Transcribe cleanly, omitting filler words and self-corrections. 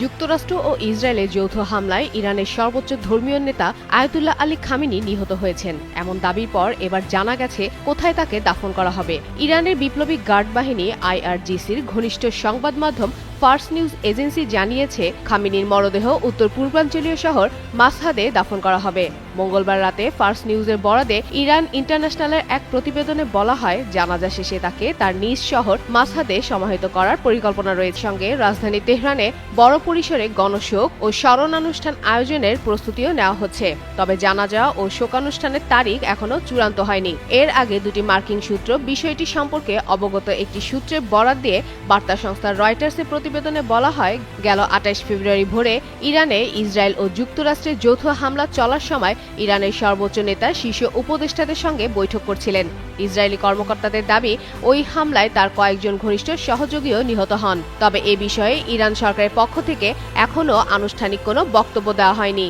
যুক্তরাষ্ট্র ও ইসরায়েলের যৌথ হামলায় ইরানের সর্বোচ্চ ধর্মীয় নেতা আয়াতুল্লাহ আলী খামেনি নিহত হয়েছেন এমন দাবির পর এবার জানা গেছে কোথায় তাকে দাফন করা হবে। ইরানের বিপ্লবী গার্ড বাহিনী আইআরজিসির ঘনিষ্ঠ সংবাদ মাধ্যম ফার্স নিউজ এজেন্সি জানিয়েছে, খামেনির মরদেহ উত্তর পূর্বাঞ্চলীয় শহর মাসহাদে দাফন করা হবে। মঙ্গলবার রাতে ফার্স নিউজের বরাদে ইরান ইন্টারন্যাশনালের এক প্রতিবেদনে বলা হয়, জানাজা শেষে তাকে তার নিজ শহর মাসহাদে সমাহিত করার পরিকল্পনা রয়েছে। সঙ্গে রাজধানী তেহরানে বড় পরিসরে গণশোক ও স্মরণানুষ্ঠান আয়োজনের প্রস্তুতিও নেওয়া হচ্ছে। তবে জানাজা ও শোকানুষ্ঠানের তারিখ এখনো চূড়ান্ত হয়নি। এর আগে দুটি মার্কিন সূত্র বিষয়টি সম্পর্কে অবগত একটি সূত্রের বরাত দিয়ে বার্তা সংস্থা রয়টার্সের প্রতিবেদনে বলা হয়, গেল ২৮ ফেব্রুয়ারি ভোরে ইরানে ইসরায়েল ও যুক্তরাষ্ট্রের যৌথ হামলা চলার সময় ইরানের সর্বোচ্চ নেতা শীর্ষ উপদেষ্টাদের সঙ্গে বৈঠক করছিলেন। ইসরায়েলি কর্মকর্তাদের দাবি, ওই হামলায় তার কয়েকজন ঘনিষ্ঠ সহযোগীও নিহত হন। তবে এ বিষয়ে ইরান সরকারের পক্ষ থেকে এখনও আনুষ্ঠানিক কোনো বক্তব্য দেওয়া হয়নি।